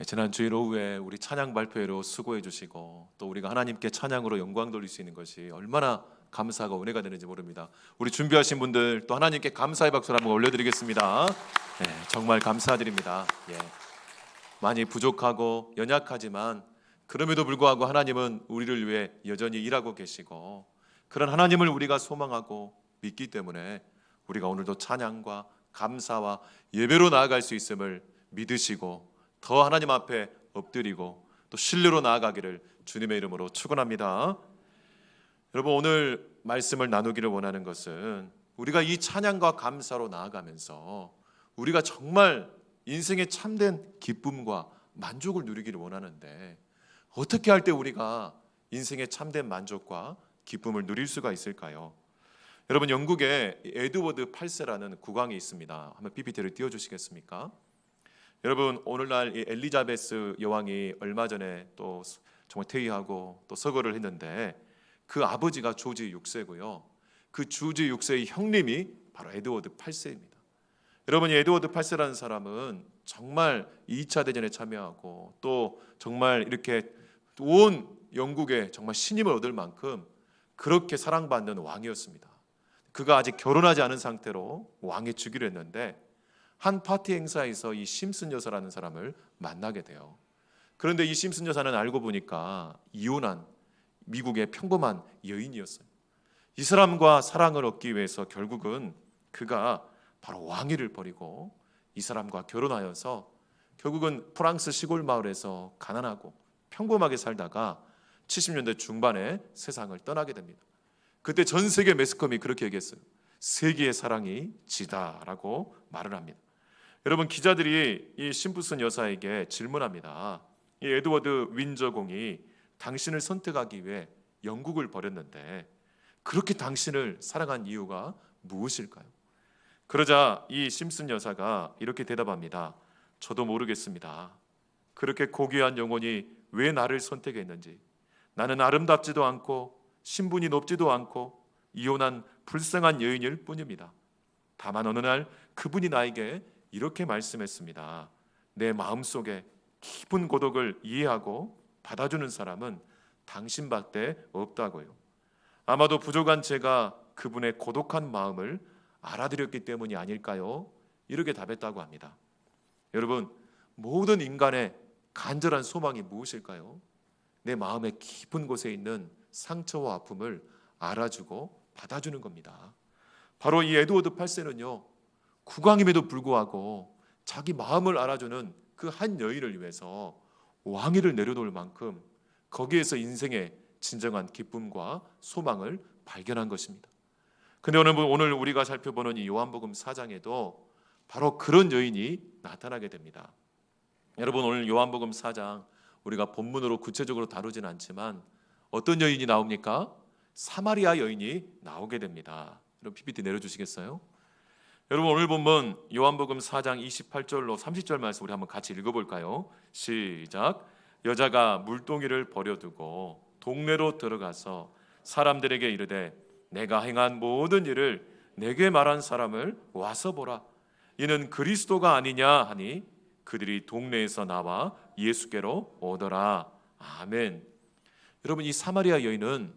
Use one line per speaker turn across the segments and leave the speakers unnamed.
지난 주일 오후에 우리 찬양 발표회로 수고해 주시고 또 우리가 하나님께 찬양으로 영광 돌릴 수 있는 것이 얼마나 감사하고 은혜가 되는지 모릅니다. 우리 준비하신 분들 또 하나님께 감사의 박수를 한번 올려드리겠습니다. 정말 감사드립니다. 많이 부족하고 연약하지만 그럼에도 불구하고 하나님은 우리를 위해 여전히 일하고 계시고 그런 하나님을 우리가 소망하고 믿기 때문에 우리가 오늘도 찬양과 감사와 예배로 나아갈 수 있음을 믿으시고 더 하나님 앞에 엎드리고 또 신뢰로 나아가기를 주님의 이름으로 축원합니다. 여러분, 오늘 말씀을 나누기를 원하는 것은 우리가 이 찬양과 감사로 나아가면서 우리가 정말 인생의 참된 기쁨과 만족을 누리기를 원하는데 어떻게 할 때 우리가 인생의 참된 만족과 기쁨을 누릴 수가 있을까요? 여러분, 영국에 에드워드 8세라는 국왕이 있습니다. 한번 PPT를 띄워주시겠습니까? 여러분, 오늘날 이 엘리자베스 여왕이 얼마 전에 또 정말 퇴위하고 또 서거를 했는데 그 아버지가 조지 6세고요. 그 조지 6세의 형님이 바로 에드워드 8세입니다. 여러분, 이 에드워드 8세라는 사람은 정말 2차 대전에 참여하고 또 정말 이렇게 온 영국에 정말 신임을 얻을 만큼 그렇게 사랑받는 왕이었습니다. 그가 아직 결혼하지 않은 상태로 왕에 즉위를 했는데 한 파티 행사에서 이 심슨 여사라는 사람을 만나게 돼요. 그런데 이 심슨 여사는 알고 보니까 이혼한 미국의 평범한 여인이었어요. 이 사람과 사랑을 얻기 위해서 결국은 그가 바로 왕위를 버리고 이 사람과 결혼하여서 결국은 프랑스 시골 마을에서 가난하고 평범하게 살다가 70년대 중반에 세상을 떠나게 됩니다. 그때 전 세계 매스컴이 그렇게 얘기했어요. 세계의 사랑이 지다라고 말을 합니다. 여러분, 기자들이 이 심슨 여사에게 질문합니다. 이 에드워드 윈저 공이 당신을 선택하기 위해 영국을 버렸는데 그렇게 당신을 사랑한 이유가 무엇일까요? 그러자 이 심슨 여사가 이렇게 대답합니다. 저도 모르겠습니다. 그렇게 고귀한 영혼이 왜 나를 선택했는지. 나는 아름답지도 않고 신분이 높지도 않고 이혼한 불쌍한 여인일 뿐입니다. 다만 어느 날 그분이 나에게 이렇게 말씀했습니다. 내 마음속에 깊은 고독을 이해하고 받아주는 사람은 당신밖에 없다고요. 아마도 부족한 제가 그분의 고독한 마음을 알아들였기 때문이 아닐까요? 이렇게 답했다고 합니다. 여러분, 모든 인간의 간절한 소망이 무엇일까요? 내 마음의 깊은 곳에 있는 상처와 아픔을 알아주고 받아주는 겁니다. 바로 이 에드워드 8세는요, 국왕임에도 불구하고 자기 마음을 알아주는 그 한 여인을 위해서 왕위를 내려놓을 만큼 거기에서 인생의 진정한 기쁨과 소망을 발견한 것입니다. 근데 오늘 우리가 살펴보는 이 요한복음 4장에도 바로 그런 여인이 나타나게 됩니다. 여러분, 오늘 요한복음 4장 우리가 본문으로 구체적으로 다루진 않지만 어떤 여인이 나옵니까? 사마리아 여인이 나오게 됩니다. 여러분, PPT 내려주시겠어요? 여러분, 오늘 본문 요한복음 4장 28절로 30절 말씀 우리 한번 같이 읽어볼까요? 시작. 여자가 물동이를 버려두고 동네로 들어가서 사람들에게 이르되 내가 행한 모든 일을 내게 말한 사람을 와서 보라. 이는 그리스도가 아니냐 하니 그들이 동네에서 나와 예수께로 오더라. 아멘. 여러분, 이 사마리아 여인은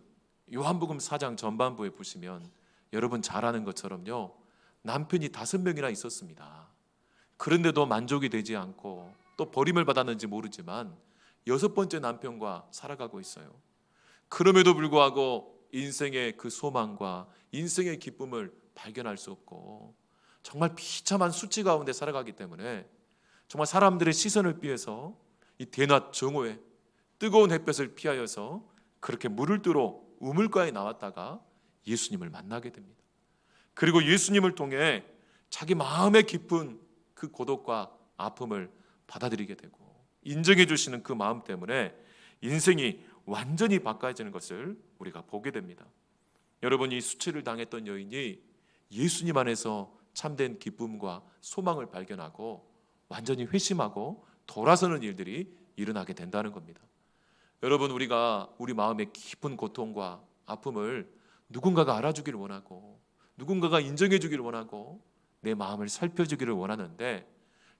요한복음 4장 전반부에 보시면 여러분 잘 아는 것처럼요, 남편이 5명이나 있었습니다. 그런데도 만족이 되지 않고 또 버림을 받았는지 모르지만 6번째 남편과 살아가고 있어요. 그럼에도 불구하고 인생의 그 소망과 인생의 기쁨을 발견할 수 없고 정말 비참한 수치 가운데 살아가기 때문에 정말 사람들의 시선을 피해서 이 대낮 정오에 뜨거운 햇볕을 피하여서 그렇게 물을 뜨러 우물가에 나왔다가 예수님을 만나게 됩니다. 그리고 예수님을 통해 자기 마음에 깊은 그 고독과 아픔을 받아들이게 되고 인정해 주시는 그 마음 때문에 인생이 완전히 바꿔지는 것을 우리가 보게 됩니다. 여러분, 이 수치를 당했던 여인이 예수님 안에서 참된 기쁨과 소망을 발견하고 완전히 회심하고 돌아서는 일들이 일어나게 된다는 겁니다. 여러분, 우리가 우리 마음의 깊은 고통과 아픔을 누군가가 알아주기를 원하고 누군가가 인정해 주기를 원하고 내 마음을 살펴주기를 원하는데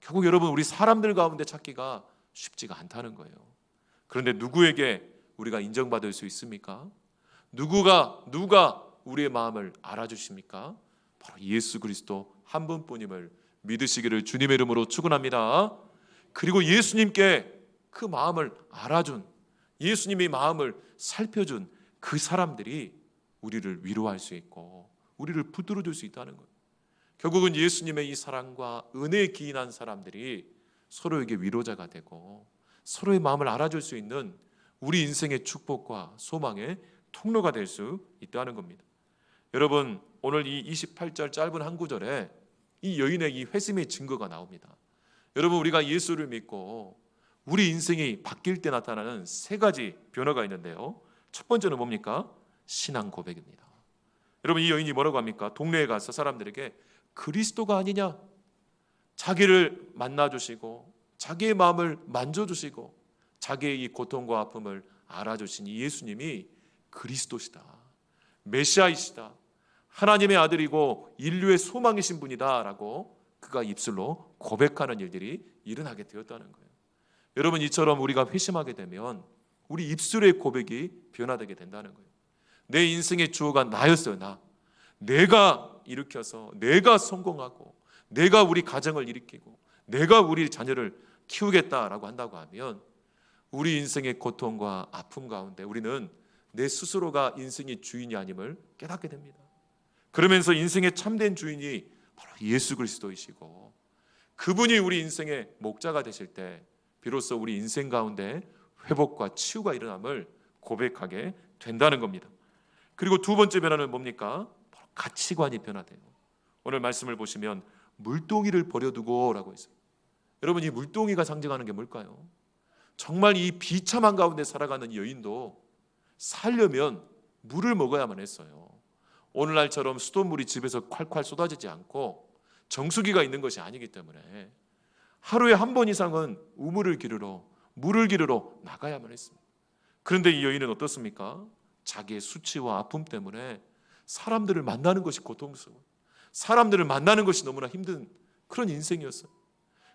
결국 여러분, 우리 사람들 가운데 찾기가 쉽지가 않다는 거예요. 그런데 누구에게 우리가 인정받을 수 있습니까? 누가 우리의 마음을 알아주십니까? 바로 예수 그리스도 한 분뿐임을 믿으시기를 주님의 이름으로 축원합니다. 그리고 예수님께 그 마음을 알아준, 예수님의 마음을 살펴준 그 사람들이 우리를 위로할 수 있고 우리를 붙들어줄 수 있다는 거예요. 결국은 예수님의 이 사랑과 은혜에 기인한 사람들이 서로에게 위로자가 되고 서로의 마음을 알아줄 수 있는 우리 인생의 축복과 소망의 통로가 될 수 있다는 겁니다. 여러분, 오늘 이 28절 짧은 한 구절에 이 여인의 이 회심의 증거가 나옵니다. 여러분, 우리가 예수를 믿고 우리 인생이 바뀔 때 나타나는 세 가지 변화가 있는데요. 첫 번째는 뭡니까? 신앙 고백입니다. 여러분, 이 여인이 뭐라고 합니까? 동네에 가서 사람들에게 그리스도가 아니냐, 자기를 만나주시고 자기의 마음을 만져주시고 자기의 이 고통과 아픔을 알아주신 이 예수님이 그리스도시다, 메시아이시다, 하나님의 아들이고 인류의 소망이신 분이다 라고 그가 입술로 고백하는 일들이 일어나게 되었다는 거예요. 여러분, 이처럼 우리가 회심하게 되면 우리 입술의 고백이 변화되게 된다는 거예요. 내 인생의 주어가 나였어요. 내가 일으켜서 내가 성공하고 내가 우리 가정을 일으키고 내가 우리 자녀를 키우겠다라고 한다고 하면 우리 인생의 고통과 아픔 가운데 우리는 내 스스로가 인생의 주인이 아님을 깨닫게 됩니다. 그러면서 인생의 참된 주인이 바로 예수 그리스도이시고 그분이 우리 인생의 목자가 되실 때 비로소 우리 인생 가운데 회복과 치유가 일어남을 고백하게 된다는 겁니다. 그리고 두 번째 변화는 뭡니까? 바로 가치관이 변화돼요. 오늘 말씀을 보시면 물동이를 버려두고 라고 했어요. 여러분, 이 물동이가 상징하는 게 뭘까요? 정말 이 비참한 가운데 살아가는 여인도 살려면 물을 먹어야만 했어요. 오늘날처럼 수돗물이 집에서 콸콸 쏟아지지 않고 정수기가 있는 것이 아니기 때문에 하루에 한 번 이상은 우물을 기르러, 물을 기르러 나가야만 했습니다. 그런데 이 여인은 어떻습니까? 자기의 수치와 아픔 때문에 사람들을 만나는 것이 고통스러워, 사람들을 만나는 것이 너무나 힘든 그런 인생이었어요.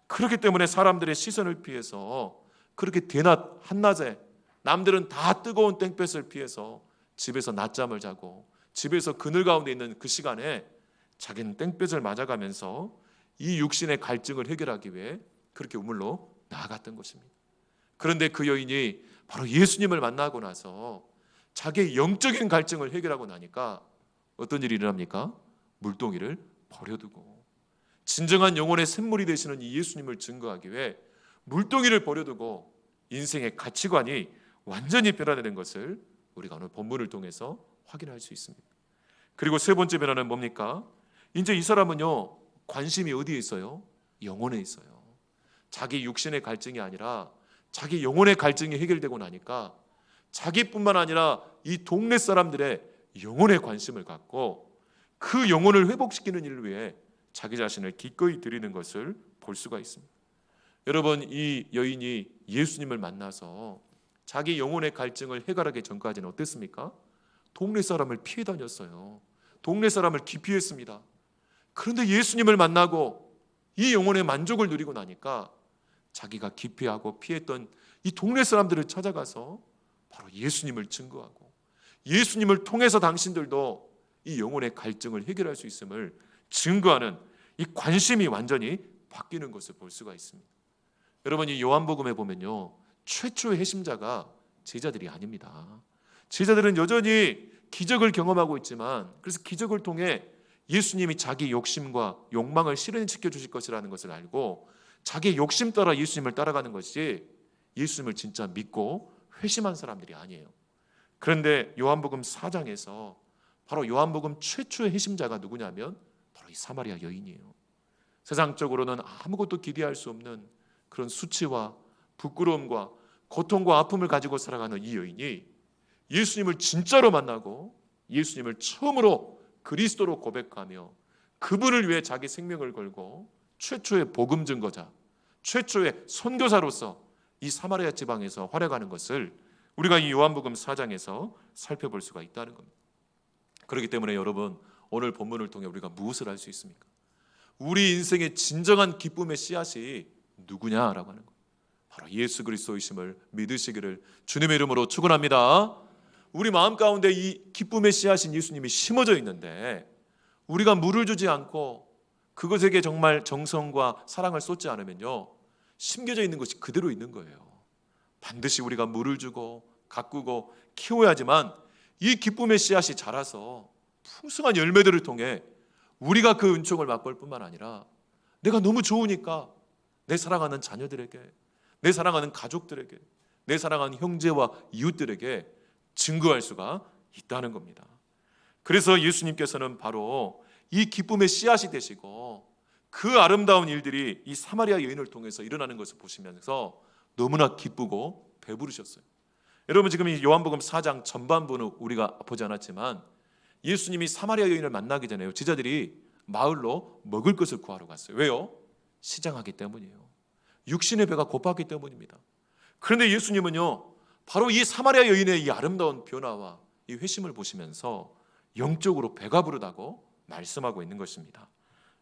그렇기 때문에 사람들의 시선을 피해서 그렇게 대낮 한낮에 남들은 다 뜨거운 땡볕을 피해서 집에서 낮잠을 자고 집에서 그늘 가운데 있는 그 시간에 자기는 땡볕을 맞아가면서 이 육신의 갈증을 해결하기 위해 그렇게 우물로 나아갔던 것입니다. 그런데 그 여인이 바로 예수님을 만나고 나서 자기의 영적인 갈증을 해결하고 나니까 어떤 일이 일어납니까? 물동이를 버려두고 진정한 영혼의 샘물이 되시는 이 예수님을 증거하기 위해 물동이를 버려두고 인생의 가치관이 완전히 변화되는 것을 우리가 오늘 본문을 통해서 확인할 수 있습니다. 그리고 세 번째 변화는 뭡니까? 이제 이 사람은요, 관심이 어디에 있어요? 영혼에 있어요. 자기 육신의 갈증이 아니라 자기 영혼의 갈증이 해결되고 나니까 자기뿐만 아니라 이 동네 사람들의 영혼에 관심을 갖고 그 영혼을 회복시키는 일을 위해 자기 자신을 기꺼이 드리는 것을 볼 수가 있습니다. 여러분, 이 여인이 예수님을 만나서 자기 영혼의 갈증을 해결하기 전까지는 어땠습니까? 동네 사람을 피해 다녔어요. 동네 사람을 기피했습니다. 그런데 예수님을 만나고 이 영혼의 만족을 누리고 나니까 자기가 기피하고 피했던 이 동네 사람들을 찾아가서 바로 예수님을 증거하고 예수님을 통해서 당신들도 이 영혼의 갈증을 해결할 수 있음을 증거하는 이 관심이 완전히 바뀌는 것을 볼 수가 있습니다. 여러분, 이 요한복음에 보면요, 최초의 회심자가 제자들이 아닙니다. 제자들은 여전히 기적을 경험하고 있지만 그래서 기적을 통해 예수님이 자기 욕심과 욕망을 실현시켜 주실 것이라는 것을 알고 자기 욕심 따라 예수님을 따라가는 것이 예수님을 진짜 믿고 회심한 사람들이 아니에요. 그런데 요한복음 4장에서 바로 요한복음 최초의 회심자가 누구냐면 바로 이 사마리아 여인이에요. 세상적으로는 아무것도 기대할 수 없는 그런 수치와 부끄러움과 고통과 아픔을 가지고 살아가는 이 여인이 예수님을 진짜로 만나고 예수님을 처음으로 그리스도로 고백하며 그분을 위해 자기 생명을 걸고 최초의 복음 증거자, 최초의 선교사로서 이 사마리아 지방에서 활약하는 것을 우리가 이 요한복음 4장에서 살펴볼 수가 있다는 겁니다. 그렇기 때문에 여러분, 오늘 본문을 통해 우리가 무엇을 알 수 있습니까? 우리 인생의 진정한 기쁨의 씨앗이 누구냐라고 하는 거예요. 바로 예수 그리스도이심을 믿으시기를 주님의 이름으로 축원합니다. 우리 마음 가운데 이 기쁨의 씨앗인 예수님이 심어져 있는데 우리가 물을 주지 않고 그것에게 정말 정성과 사랑을 쏟지 않으면요, 심겨져 있는 것이 그대로 있는 거예요. 반드시 우리가 물을 주고 가꾸고 키워야지만 이 기쁨의 씨앗이 자라서 풍성한 열매들을 통해 우리가 그 은총을 맛볼 뿐만 아니라 내가 너무 좋으니까 내 사랑하는 자녀들에게, 내 사랑하는 가족들에게, 내 사랑하는 형제와 이웃들에게 증거할 수가 있다는 겁니다. 그래서 예수님께서는 바로 이 기쁨의 씨앗이 되시고 그 아름다운 일들이 이 사마리아 여인을 통해서 일어나는 것을 보시면서 너무나 기쁘고 배부르셨어요. 여러분, 지금 이 요한복음 4장 전반부는 우리가 보지 않았지만 예수님이 사마리아 여인을 만나기 전에요, 제자들이 마을로 먹을 것을 구하러 갔어요. 왜요? 시장하기 때문이에요. 육신의 배가 고팠기 때문입니다. 그런데 예수님은요, 바로 이 사마리아 여인의 이 아름다운 변화와 이 회심을 보시면서 영적으로 배가 부르다고 말씀하고 있는 것입니다.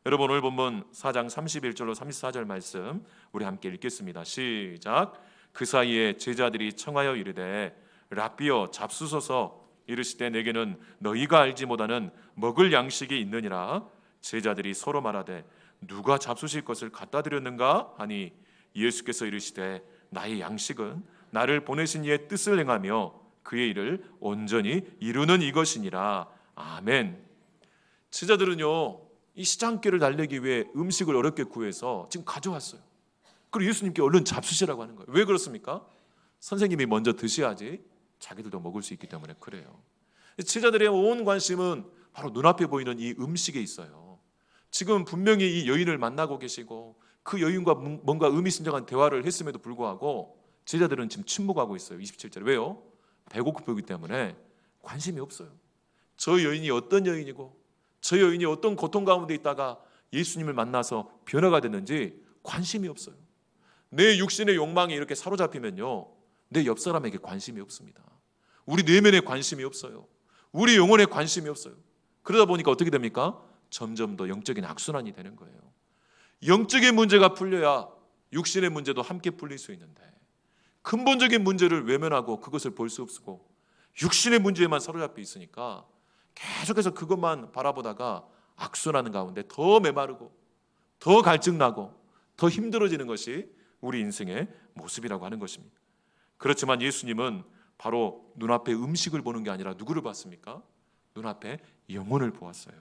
여러분, 오늘 본문 4장 31절로 34절 말씀 우리 함께 읽겠습니다. 시작. 그 사이에 제자들이 청하여 이르되 랍비여 잡수소서. 이르시되 내게는 너희가 알지 못하는 먹을 양식이 있느니라. 제자들이 서로 말하되 누가 잡수실 것을 갖다 드렸는가 하니 예수께서 이르시되 나의 양식은 나를 보내신 이의 뜻을 행하며 그의 일을 온전히 이루는 이것이니라. 아멘. 제자들은요, 이 시장길을 달리기 위해 음식을 어렵게 구해서 지금 가져왔어요. 그리고 예수님께 얼른 잡수시라고 하는 거예요. 왜 그렇습니까? 선생님이 먼저 드셔야지 자기들도 먹을 수 있기 때문에 그래요. 제자들의 온 관심은 바로 눈앞에 보이는 이 음식에 있어요. 지금 분명히 이 여인을 만나고 계시고 그 여인과 뭔가 의미심장한 대화를 했음에도 불구하고 제자들은 지금 침묵하고 있어요. 27절에. 왜요? 배고프기 때문에 관심이 없어요. 저 여인이 어떤 여인이고 저 여인이 어떤 고통 가운데 있다가 예수님을 만나서 변화가 됐는지 관심이 없어요. 내 육신의 욕망이 이렇게 사로잡히면요, 내 옆 사람에게 관심이 없습니다. 우리 내면에 관심이 없어요. 우리 영혼에 관심이 없어요. 그러다 보니까 어떻게 됩니까? 점점 더 영적인 악순환이 되는 거예요. 영적인 문제가 풀려야 육신의 문제도 함께 풀릴 수 있는데 근본적인 문제를 외면하고 그것을 볼 수 없고 육신의 문제에만 사로잡혀 있으니까 계속해서 그것만 바라보다가 악순환하는 가운데 더 메마르고 더 갈증나고 더 힘들어지는 것이 우리 인생의 모습이라고 하는 것입니다. 그렇지만 예수님은 바로 눈앞에 음식을 보는 게 아니라 누구를 봤습니까? 눈앞에 영혼을 보았어요.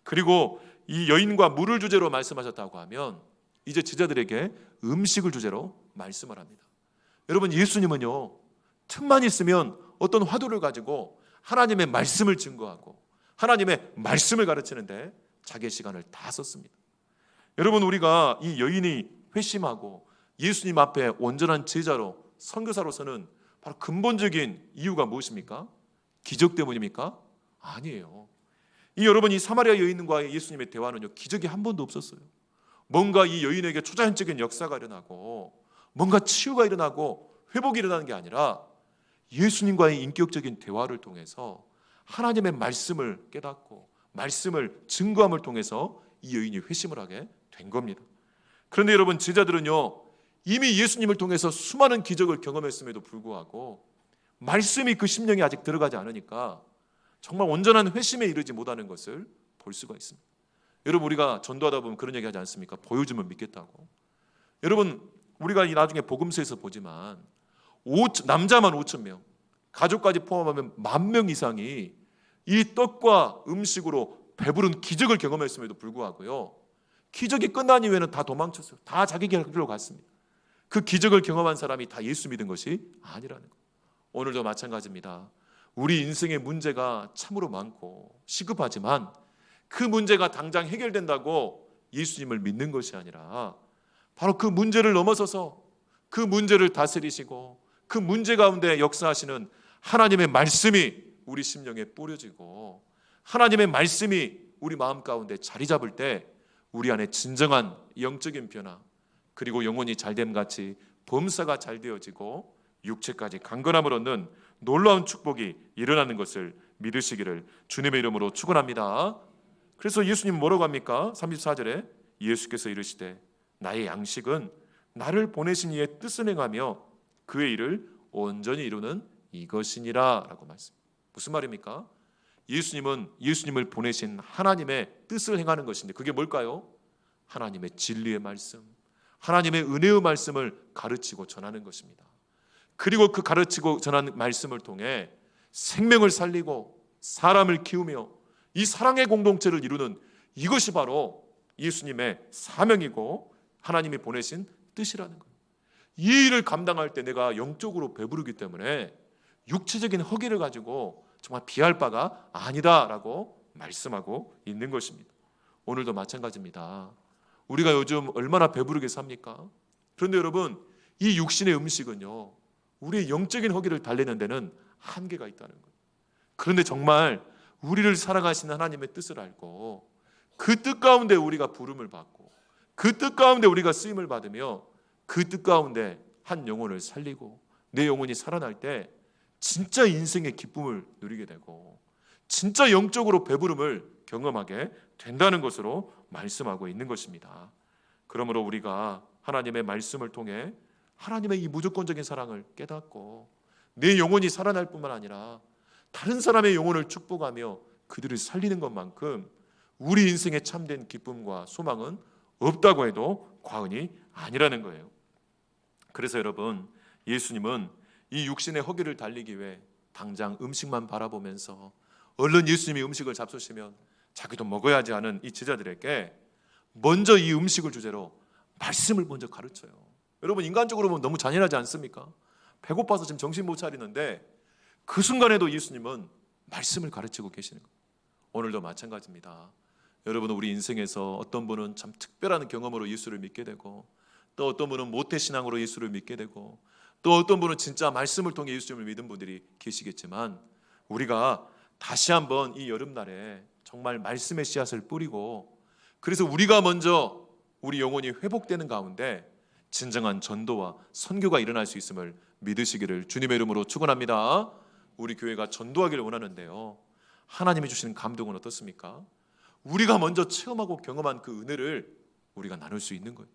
그리고 이 여인과 물을 주제로 말씀하셨다고 하면 이제 제자들에게 음식을 주제로 말씀을 합니다. 여러분, 예수님은요, 틈만 있으면 어떤 화두를 가지고 하나님의 말씀을 증거하고 하나님의 말씀을 가르치는데 자기의 시간을 다 썼습니다. 여러분, 우리가 이 여인이 회심하고 예수님 앞에 온전한 제자로 선교사로서는 바로 근본적인 이유가 무엇입니까? 기적 때문입니까? 아니에요. 여러분, 이 사마리아 여인과의 예수님의 대화는요, 기적이 한 번도 없었어요. 뭔가 이 여인에게 초자연적인 역사가 일어나고 뭔가 치유가 일어나고 회복이 일어나는 게 아니라 예수님과의 인격적인 대화를 통해서 하나님의 말씀을 깨닫고 말씀을 증거함을 통해서 이 여인이 회심을 하게 된 겁니다. 그런데 여러분, 제자들은요, 이미 예수님을 통해서 수많은 기적을 경험했음에도 불구하고 말씀이 그 심령에 아직 들어가지 않으니까 정말 온전한 회심에 이르지 못하는 것을 볼 수가 있습니다. 여러분, 우리가 전도하다 보면 그런 얘기 하지 않습니까? 보여주면 믿겠다고. 여러분, 우리가 이 나중에 복음서에서 보지만 남자만 5,000명, 가족까지 포함하면 10,000명 이상이 이 떡과 음식으로 배부른 기적을 경험했음에도 불구하고요, 기적이 끝난 이후에는 다 도망쳤어요. 다 자기 길로 갔습니다. 그 기적을 경험한 사람이 다 예수 믿은 것이 아니라는 거예요. 오늘도 마찬가지입니다. 우리 인생의 문제가 참으로 많고 시급하지만 그 문제가 당장 해결된다고 예수님을 믿는 것이 아니라 바로 그 문제를 넘어서서 그 문제를 다스리시고 그 문제 가운데 역사하시는 하나님의 말씀이 우리 심령에 뿌려지고 하나님의 말씀이 우리 마음 가운데 자리 잡을 때 우리 안에 진정한 영적인 변화, 그리고 영혼이 잘됨같이 범사가 잘 되어지고 육체까지 강건함을 얻는 놀라운 축복이 일어나는 것을 믿으시기를 주님의 이름으로 축원합니다. 그래서 예수님 뭐라고 합니까? 34절에 예수께서 이르시되 나의 양식은 나를 보내신 이의 뜻을 행하며 그의 일을 온전히 이루는 이것이니라 라고 말씀. 무슨 말입니까? 예수님을 보내신 하나님의 뜻을 행하는 것인데 그게 뭘까요? 하나님의 진리의 말씀, 하나님의 은혜의 말씀을 가르치고 전하는 것입니다. 그리고 그 가르치고 전하는 말씀을 통해 생명을 살리고 사람을 키우며 이 사랑의 공동체를 이루는 이것이 바로 예수님의 사명이고 하나님이 보내신 뜻이라는 거예요. 이 일을 감당할 때 내가 영적으로 배부르기 때문에 육체적인 허기를 가지고 정말 비할 바가 아니다라고 말씀하고 있는 것입니다. 오늘도 마찬가지입니다. 우리가 요즘 얼마나 배부르게 삽니까? 그런데 여러분, 이 육신의 음식은요, 우리의 영적인 허기를 달래는 데는 한계가 있다는 거예요. 그런데 정말 우리를 사랑하시는 하나님의 뜻을 알고 그 뜻 가운데 우리가 부름을 받고 그 뜻 가운데 우리가 쓰임을 받으며 그 뜻 가운데 한 영혼을 살리고 내 영혼이 살아날 때 진짜 인생의 기쁨을 누리게 되고 진짜 영적으로 배부름을 경험하게 된다는 것으로 말씀하고 있는 것입니다. 그러므로 우리가 하나님의 말씀을 통해 하나님의 이 무조건적인 사랑을 깨닫고 내 영혼이 살아날 뿐만 아니라 다른 사람의 영혼을 축복하며 그들을 살리는 것만큼 우리 인생의 참된 기쁨과 소망은 없다고 해도 과언이 아니라는 거예요. 그래서 여러분, 예수님은 이 육신의 허기를 달리기 위해 당장 음식만 바라보면서 얼른 예수님이 음식을 잡수시면 자기도 먹어야지 하는 이 제자들에게 먼저 이 음식을 주제로 말씀을 먼저 가르쳐요. 여러분, 인간적으로 보면 너무 잔인하지 않습니까? 배고파서 지금 정신 못 차리는데 그 순간에도 예수님은 말씀을 가르치고 계시는 거예요. 오늘도 마찬가지입니다. 여러분, 우리 인생에서 어떤 분은 참 특별한 경험으로 예수를 믿게 되고 또 어떤 분은 모태신앙으로 예수를 믿게 되고 또 어떤 분은 진짜 말씀을 통해 예수님을 믿은 분들이 계시겠지만 우리가 다시 한번 이 여름날에 정말 말씀의 씨앗을 뿌리고 그래서 우리가 먼저 우리 영혼이 회복되는 가운데 진정한 전도와 선교가 일어날 수 있음을 믿으시기를 주님의 이름으로 축원합니다. 우리 교회가 전도하기를 원하는데요, 하나님이 주시는 감동은 어떻습니까? 우리가 먼저 체험하고 경험한 그 은혜를 우리가 나눌 수 있는 거예요.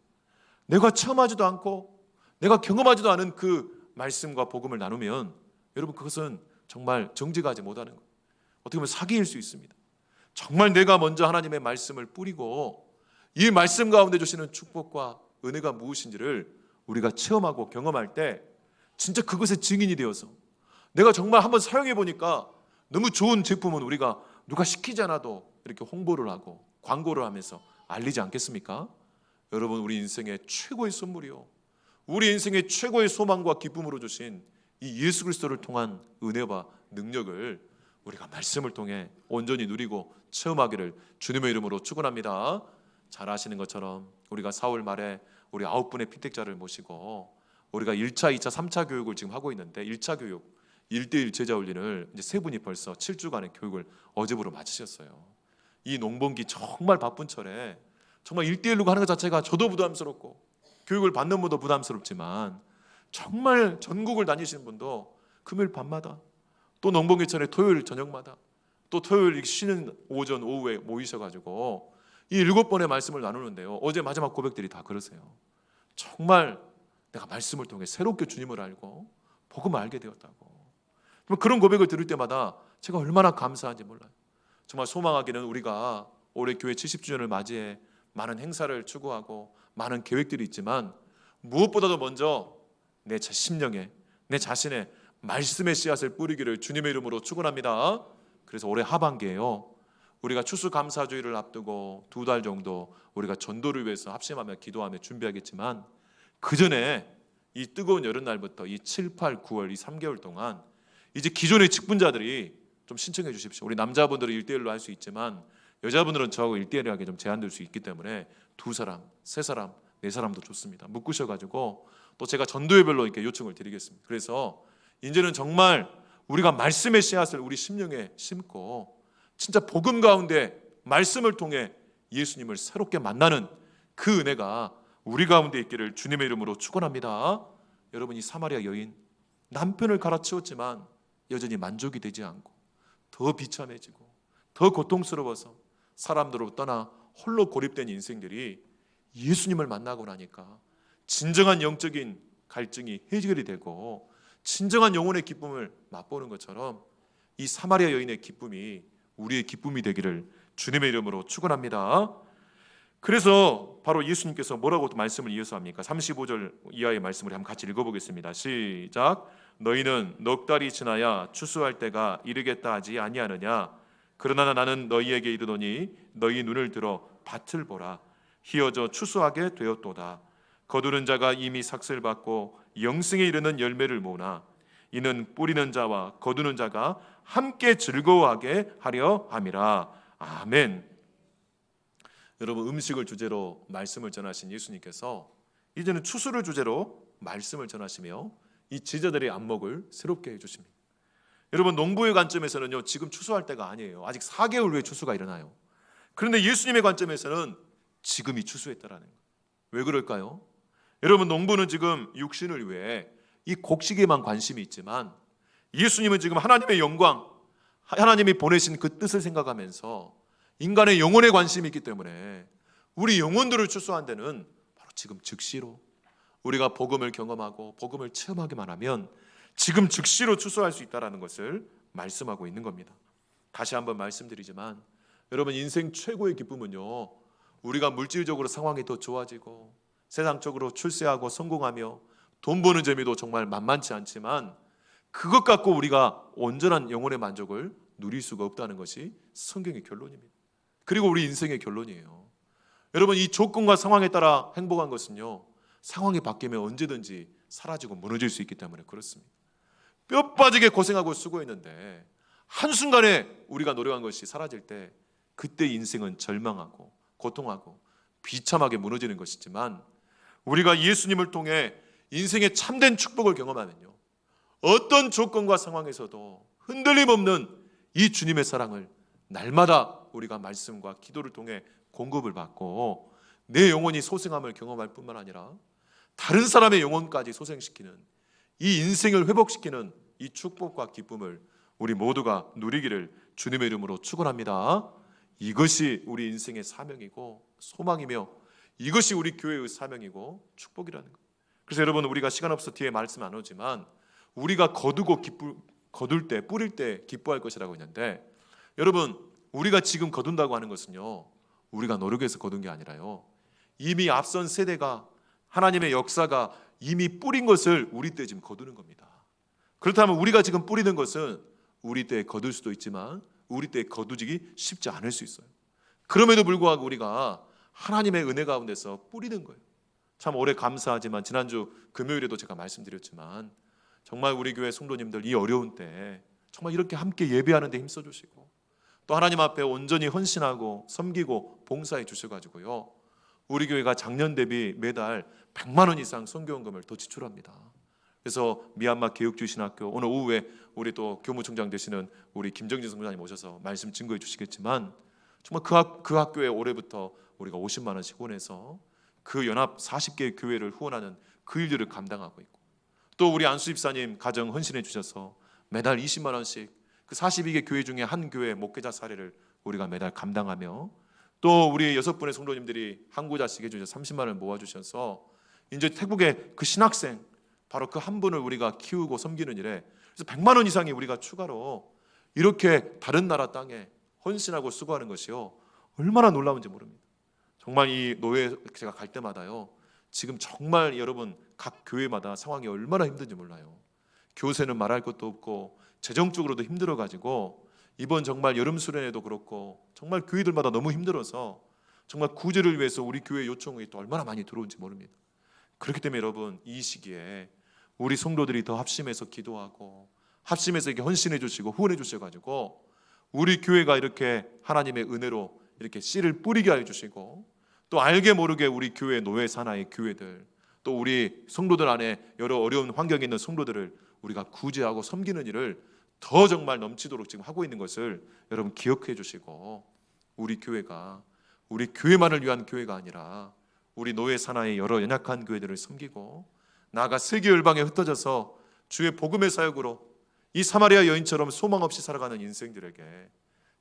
내가 체험하지도 않고 내가 경험하지도 않은 그 말씀과 복음을 나누면 여러분, 그것은 정말 정직하지 못하는 거예요. 어떻게 보면 사기일 수 있습니다. 정말 내가 먼저 하나님의 말씀을 뿌리고 이 말씀 가운데 주시는 축복과 은혜가 무엇인지를 우리가 체험하고 경험할 때 진짜 그것의 증인이 되어서 내가 정말 한번 사용해 보니까 너무 좋은 제품은 우리가 누가 시키지 않아도 이렇게 홍보를 하고 광고를 하면서 알리지 않겠습니까? 여러분, 우리 인생의 최고의 선물이요, 우리 인생의 최고의 소망과 기쁨으로 주신 이 예수 그리스도를 통한 은혜와 능력을 우리가 말씀을 통해 온전히 누리고 체험하기를 주님의 이름으로 축원합니다. 잘 아시는 것처럼 우리가 4월 말에 우리 9분의 피택자를 모시고 우리가 1차, 2차, 3차 교육을 지금 하고 있는데 1차 교육 1대1 제자 훈련을 이제 세 분이 벌써 7주간의 교육을 어제부로 마치셨어요. 이 농번기 정말 바쁜 철에 정말 1대1로 하는 것 자체가 저도 부담스럽고 교육을 받는 분도 부담스럽지만 정말 전국을 다니시는 분도 금요일 밤마다 또 농번기철에 토요일 저녁마다 또 토요일 쉬는 오전 오후에 모이셔가지고 이 7번의 말씀을 나누는데요, 어제 마지막 고백들이 다 그러세요. 정말 내가 말씀을 통해 새롭게 주님을 알고 복음을 알게 되었다고. 그런 고백을 들을 때마다 제가 얼마나 감사한지 몰라요. 정말 소망하기는 우리가 올해 교회 70주년을 맞이해 많은 행사를 추구하고 많은 계획들이 있지만 무엇보다도 먼저 내 심령에 내 자신의 말씀의 씨앗을 뿌리기를 주님의 이름으로 축원합니다. 그래서 올해 하반기에요, 우리가 추수감사주의를 앞두고 2달 정도 우리가 전도를 위해서 합심하며 기도하며 준비하겠지만 그 전에 이 뜨거운 여름날부터 이 7, 8, 9월 이 3개월 동안 이제 기존의 직분자들이 좀 신청해 주십시오. 우리 남자분들은 1대1로 할 수 있지만 여자분들은 저하고 1대1하게 좀 제한될 수 있기 때문에 2사람, 3사람, 4사람도 좋습니다. 묶으셔가지고 또 제가 전도회별로 이렇게 요청을 드리겠습니다. 그래서 이제는 정말 우리가 말씀의 씨앗을 우리 심령에 심고 진짜 복음 가운데 말씀을 통해 예수님을 새롭게 만나는 그 은혜가 우리 가운데 있기를 주님의 이름으로 축원합니다. 여러분, 이 사마리아 여인 남편을 갈아치웠지만 여전히 만족이 되지 않고 더 비참해지고 더 고통스러워서 사람들로 떠나 홀로 고립된 인생들이 예수님을 만나고 나니까 진정한 영적인 갈증이 해결이 되고 진정한 영혼의 기쁨을 맛보는 것처럼 이 사마리아 여인의 기쁨이 우리의 기쁨이 되기를 주님의 이름으로 축원합니다. 그래서 바로 예수님께서 뭐라고 말씀을 이어서 합니까? 35절 이하의 말씀을 한번 같이 읽어보겠습니다. 시작. 너희는 넉 달이 지나야 추수할 때가 이르겠다 하지 아니하느냐? 그러나 나는 너희에게 이르노니 너희 눈을 들어 밭을 보라. 희어져 추수하게 되었도다. 거두는 자가 이미 삭슬 받고 영생에 이르는 열매를 모으나 이는 뿌리는 자와 거두는 자가 함께 즐거워하게 하려 함이라. 아멘. 여러분, 음식을 주제로 말씀을 전하신 예수님께서 이제는 추수를 주제로 말씀을 전하시며 이 제자들의 안목을 새롭게 해주십니다. 여러분, 농부의 관점에서는요, 지금 추수할 때가 아니에요. 아직 4개월 후에 추수가 일어나요. 그런데 예수님의 관점에서는 지금이 추수했다라는 거예요. 왜 그럴까요? 여러분, 농부는 지금 육신을 위해 이 곡식에만 관심이 있지만 예수님은 지금 하나님의 영광, 하나님이 보내신 그 뜻을 생각하면서 인간의 영혼에 관심이 있기 때문에 우리 영혼들을 추수한 데는 바로 지금 즉시로 우리가 복음을 경험하고 복음을 체험하기만 하면 지금 즉시로 추수할 수 있다는 것을 말씀하고 있는 겁니다. 다시 한번 말씀드리지만 여러분, 인생 최고의 기쁨은요, 우리가 물질적으로 상황이 더 좋아지고 세상적으로 출세하고 성공하며 돈 버는 재미도 정말 만만치 않지만 그것 갖고 우리가 온전한 영혼의 만족을 누릴 수가 없다는 것이 성경의 결론입니다. 그리고 우리 인생의 결론이에요. 여러분, 이 조건과 상황에 따라 행복한 것은요, 상황이 바뀌면 언제든지 사라지고 무너질 수 있기 때문에 그렇습니다. 뼈 빠지게 고생하고 수고했는데 한순간에 우리가 노력한 것이 사라질 때 그때 인생은 절망하고 고통하고 비참하게 무너지는 것이지만 우리가 예수님을 통해 인생의 참된 축복을 경험하면요, 어떤 조건과 상황에서도 흔들림 없는 이 주님의 사랑을 날마다 우리가 말씀과 기도를 통해 공급을 받고 내 영혼이 소생함을 경험할 뿐만 아니라 다른 사람의 영혼까지 소생시키는 이 인생을 회복시키는 이 축복과 기쁨을 우리 모두가 누리기를 주님의 이름으로 축원합니다. 이것이 우리 인생의 사명이고 소망이며 이것이 우리 교회의 사명이고 축복이라는 거예요. 그래서 여러분, 우리가 시간 없어 뒤에 말씀 안 오지만 우리가 거둘 때, 뿌릴 때 기뻐할 것이라고 했는데, 여러분, 우리가 지금 거둔다고 하는 것은요, 우리가 노력해서 거둔 게 아니라요, 이미 앞선 세대가 하나님의 역사가 이미 뿌린 것을 우리 때 지금 거두는 겁니다. 그렇다면 우리가 지금 뿌리는 것은 우리 때에 거둘 수도 있지만 우리 때에 거두지기 쉽지 않을 수 있어요. 그럼에도 불구하고 우리가 하나님의 은혜 가운데서 뿌리는 거예요. 참 오래 감사하지만 지난주 금요일에도 제가 말씀드렸지만 정말 우리 교회 성도님들 이 어려운 때 정말 이렇게 함께 예배하는 데 힘써주시고 또 하나님 앞에 온전히 헌신하고 섬기고 봉사해 주셔가지고요, 우리 교회가 작년 대비 매달 100만 원 이상 선교원금을 더 지출합니다. 그래서 미얀마 개혁주의신학교 오늘 오후에 우리 또 교무총장 되시는 우리 김정진 선교사님 오셔서 말씀 증거해 주시겠지만 정말 그 학교에 올해부터 우리가 50만 원씩 후원해서 그 연합 40개 교회를 후원하는 그 일들을 감당하고 있고, 또 우리 안수 집사님 가정 헌신해 주셔서 매달 20만 원씩 그 42개 교회 중에 한 교회 목회자 사례를 우리가 매달 감당하며, 또 우리 6분의 성도님들이 한 구자씩 해주셔서 30만 원을 모아주셔서 이제 태국의 그 신학생 바로 그 한 분을 우리가 키우고 섬기는 일에 그래서 100만 원 이상이 우리가 추가로 이렇게 다른 나라 땅에 헌신하고 수고하는 것이요, 얼마나 놀라운지 모릅니다. 정말 이 노예 제가 갈 때마다요, 지금 정말 여러분 각 교회마다 상황이 얼마나 힘든지 몰라요. 교세는 말할 것도 없고 재정적으로도 힘들어가지고 이번 정말 여름 수련회도 그렇고 정말 교회들마다 너무 힘들어서 정말 구제를 위해서 우리 교회 요청이 또 얼마나 많이 들어온지 모릅니다. 그렇기 때문에 여러분, 이 시기에 우리 성도들이 더 합심해서 기도하고 합심해서 이렇게 헌신해 주시고 후원해 주셔가지고 우리 교회가 이렇게 하나님의 은혜로 이렇게 씨를 뿌리게 해주시고 또 알게 모르게 우리 교회 노예 산하의 교회들 또 우리 성도들 안에 여러 어려운 환경에 있는 성도들을 우리가 구제하고 섬기는 일을 더 정말 넘치도록 지금 하고 있는 것을 여러분 기억해 주시고, 우리 교회가 우리 교회만을 위한 교회가 아니라 우리 노예 산하의 여러 연약한 교회들을 섬기고 나아가 세계 열방에 흩어져서 주의 복음의 사역으로 이 사마리아 여인처럼 소망 없이 살아가는 인생들에게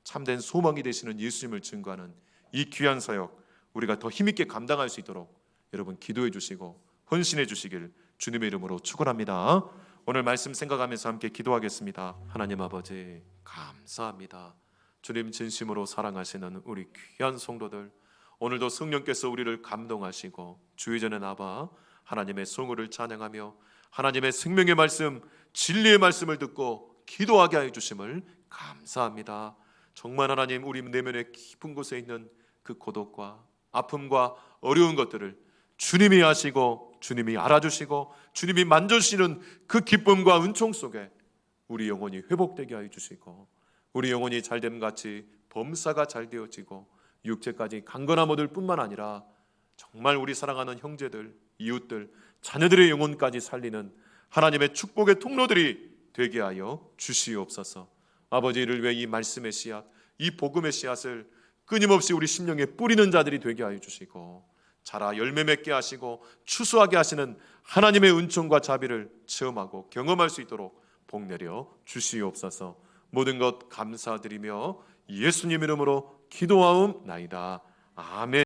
참된 소망이 되시는 예수님을 증거하는 이 귀한 사역 우리가 더 힘있게 감당할 수 있도록 여러분 기도해 주시고 헌신해 주시길 주님의 이름으로 축원합니다. 오늘 말씀 생각하면서 함께 기도하겠습니다. 하나님 아버지 감사합니다. 주님 진심으로 사랑하시는 우리 귀한 성도들, 오늘도 성령께서 우리를 감동하시고 주의 전에 나와 하나님의 성호를 찬양하며 하나님의 생명의 말씀, 진리의 말씀을 듣고 기도하게 하여 주심을 감사합니다. 정말 하나님, 우리 내면의 깊은 곳에 있는 그 고독과 아픔과 어려운 것들을 주님이 아시고 주님이 알아주시고 주님이 만져주시는 그 기쁨과 은총 속에 우리 영혼이 회복되게 하여 주시고 우리 영혼이 잘됨같이 범사가 잘 되어지고 육체까지 강건함 얻을 뿐만 아니라 정말 우리 사랑하는 형제들, 이웃들, 자녀들의 영혼까지 살리는 하나님의 축복의 통로들이 되게 하여 주시옵소서. 아버지, 이를 위해 이 말씀의 씨앗, 이 복음의 씨앗을 끊임없이 우리 심령에 뿌리는 자들이 되게 하여 주시고 자라 열매 맺게 하시고 추수하게 하시는 하나님의 은총과 자비를 체험하고 경험할 수 있도록 복 내려 주시옵소서. 모든 것 감사드리며 예수님 이름으로 기도하옵나이다. 아멘.